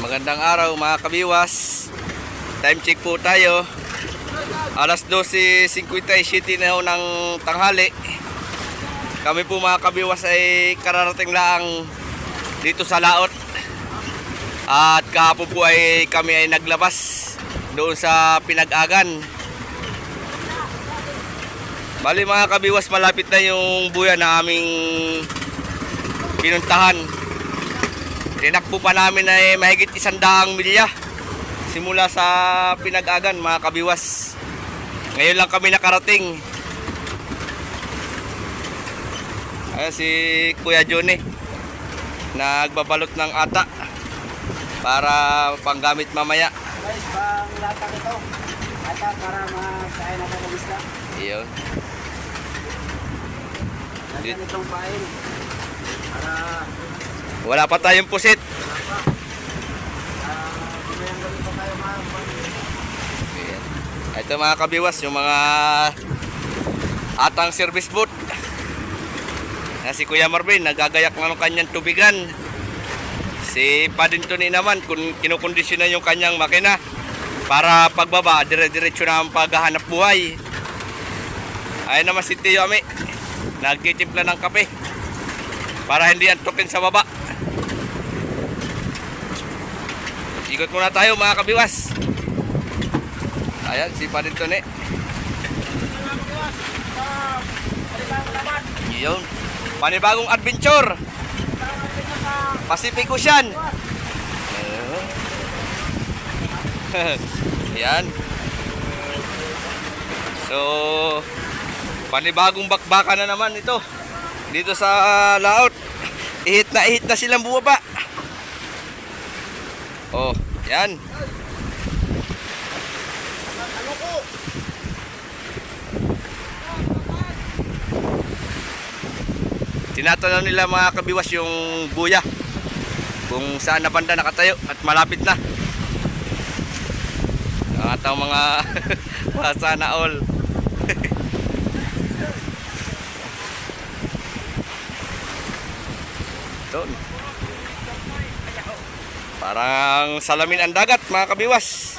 Magandang araw mga kabiwas. Time check po tayo. Alas 12:57 na ho ng tanghali. Kami po mga kabiwas ay kararating lang dito sa Laot. At kahapon po ay kami ay naglabas doon sa Pinag-agan. Bali mga kabiwas, malapit na yung buya na aming pinuntahan. Tinakbo pa namin ay mahigit 100 milya simula sa Pinag-agan mga kabiwas. Ngayon lang kami nakarating. Ayan si Kuya Johnny, nagbabalot ng ata para panggamit mamaya. Guys, pang latang ito. Ata para makain na ng isda. Iyon. Lagyan itong pain. Para Wala pa tayong pusit. kumayang gabi pa tayo Ayan. Ito mga kabiwas, yung mga atang service boat. Si Kuya Marvin nagagayak ng kanyang tubigan. Si Padintoni naman kinukondisyonan yung kanyang makina para pagbaba dire-diretso na ang paghahanap buhay. Ayun naman si Tio Ami, nagtitimpla ng kape para hindi antukin sa baba. Ikot muna tayo mga kabiwas. Ayan si Padintoni. Yun, panibagong adventure Pacific Ocean. Ayan. So panibagong bakbaka na naman ito dito sa Laot. Ihit na silang bumaba. Oh, yan. Tinatanaw nila mga kabiwas yung buya kung saan na banda nakatayo at malapit na ang atang mga sana all. Ito, parang salamin ang dagat mga kabiwas.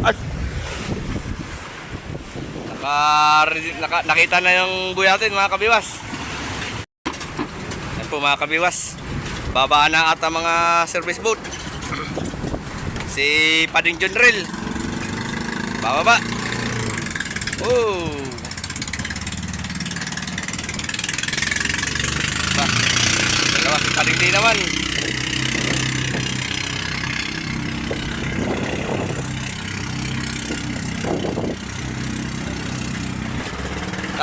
At nakita na yung buyatin mga kabiwas. Yan po mga kabiwas, babaan na ata mga service boat. Si Pading Junril bababa. Oh, dalawa si Pading din naman.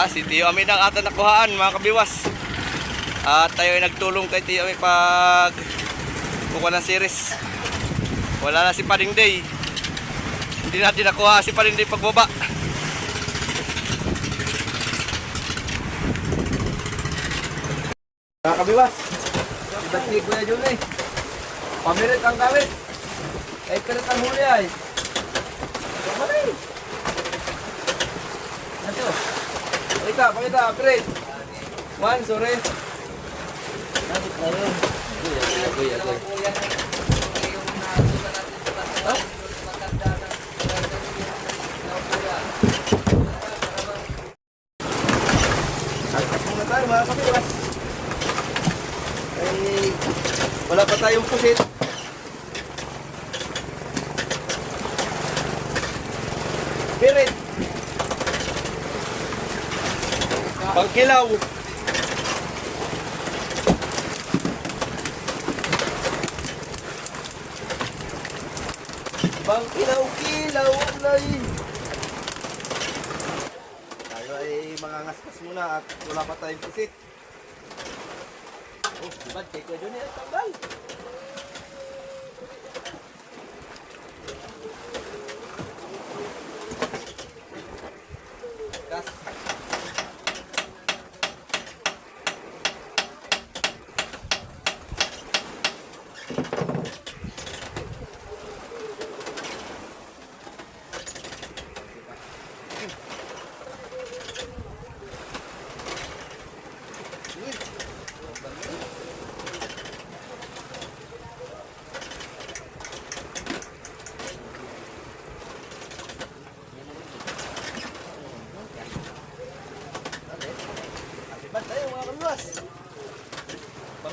Si Tio Ami nang ata nakuhaan mga kabiwas. At tayo ay nagtulong kay Tio Ami pag kukuha ng series. Wala na si Pading Day. Hindi natin nakuha si Pading Day pagbaba. Mga kabiwas, iba't ni Kuya Johnny, pamirit ang gamit. Ay pirit ang huli ay. Pamirit. Ito. Pakita, pirit. One, sorry. Nakit na yun. Agoy. Agpas muna tayo mga kabiwas. Ay, wala pa tayong pusit. Pirit. Pangkilaw. Pangkilaw-kilaw ulay. Tayo ay mangangaskas muna at wala pa tayong pusit. Oh, diba? Take ko dyan yan. Tanggal. Gas.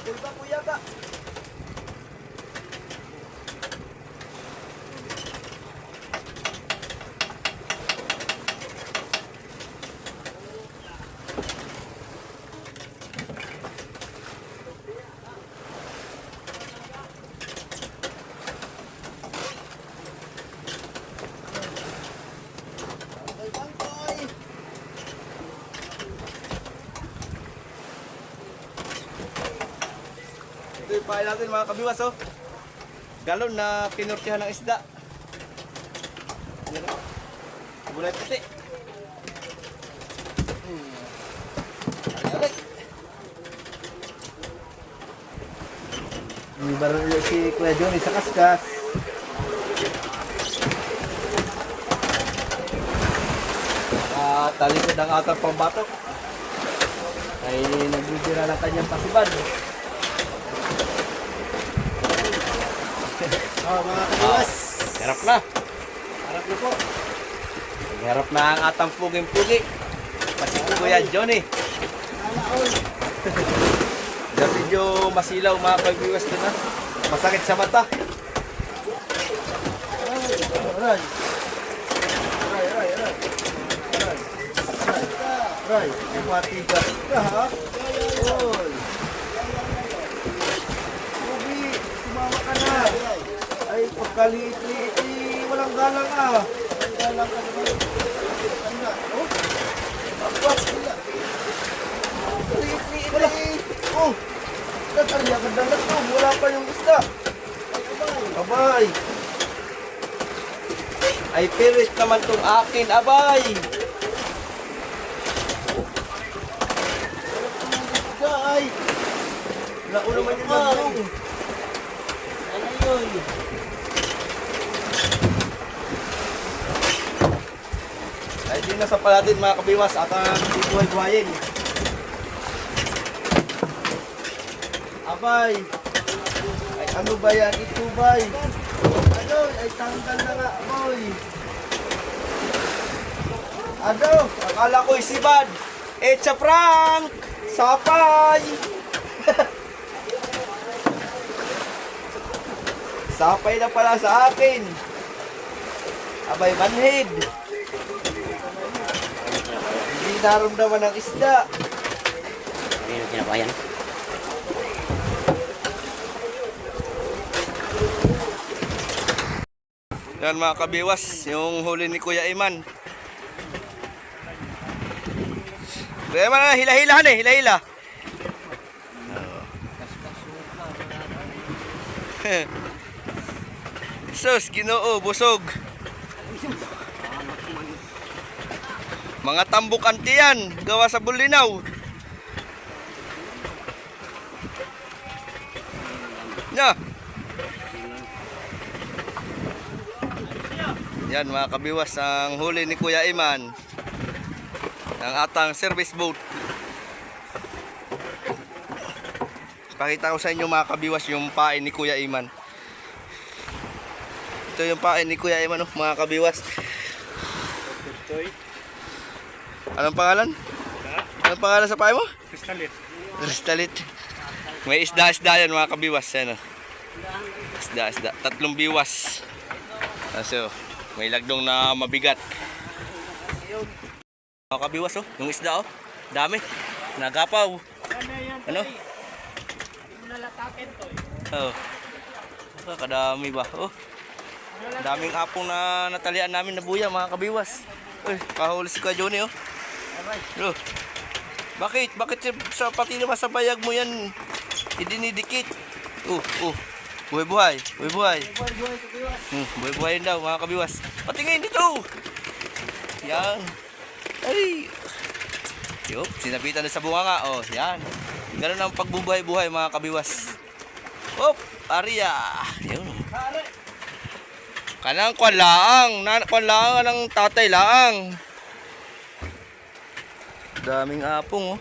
Kuya, kuya ka. Ito yung pahay natin mga kabiwas, oh. Galon na pinortihan ng isda. Yan, oh. Gulay puti. Alay. Hindi ba rin si Kuya Johnny sa kaskas? Talikod ang atang pambatok. Ay nagbibira ng kanyang pasiban. Oh, mga kabiwas. Harap na. Harap niyo po. Harap na ang atang puging-pugi. Pati si Kuya Johnny. Alaon. Dahil medyo masilaw mga kabiwas doon, ha. Masakit sa mata. Aray. Aray, matigas ka ha? Oy. Ubi, tumawa ka na. Ay, pagkaliit-liit, walang galang ah. Walang galang ka naman. Ano? Oh? Akwat, sila. Liit-liit eh. Oh, natarya ka dalat to. Wala pa yung isda. Abay. Ay pirit naman tong akin, abay. Ay, Naulo man yung ay. gandong. Ano yun? Ay di na sa palatin mga kabiwas at ang buhay-buhayin. Abay. Ay, ano ba yan? Ito bay. Ano? Ay, tanggal na nga, boy. Ano? Akala ko'y si Bad. It's a prank! Sapay! Sapay na pala sa akin. Abay, manhid. Hindi naramdaman ng isda. Ano kinabayan? Yan mga kabiwas, yung huli ni Kuya Iman. Kuya Iman, hila-hilahan eh, hila-hila. Sus, Ginoo, busog. Mga tambok anti yan, gawa sa bulinaw. Na. Yan mga kabiwas, ang huli ni Kuya Iman. Ang atang service boat. Pakita ko sa inyo mga kabiwas yung pain ni Kuya Iman. Ito yung pain ni Kuya Iman, oh, mga kabiwas. Anong pangalan? Anong pangalan sa pain mo? Kristalit. Kristalit. May isda-isda yan mga kabiwas. Yan, oh. Isda-isda. 3 biwas. So, may lagdong na mabigat. Mga kabiwas, oh. Yung isda, oh. Dami. Nagapaw. Ano? Oh. Kadami ba? Oh. Daming apong na natalian namin na buya mga kabiwas. Uy, kahuli si Kuya Johnny, oh. Oh. Bakit? Bakit sa pati naman sa bayag mo yan idinidikit? Buhay-buhay. Buhay-buhay. Buhay-buhay daw mga kabiwas. Patingin dito. Yan. Ay. Yup, sinabitan na sa bunga nga. Oh, yan. Ganun ang pagbubuhay-buhay mga kabiwas. Hop, Aria. Yun. Kanang kwan laang. Kwan laang ng tatay laang. Daming apong, oh.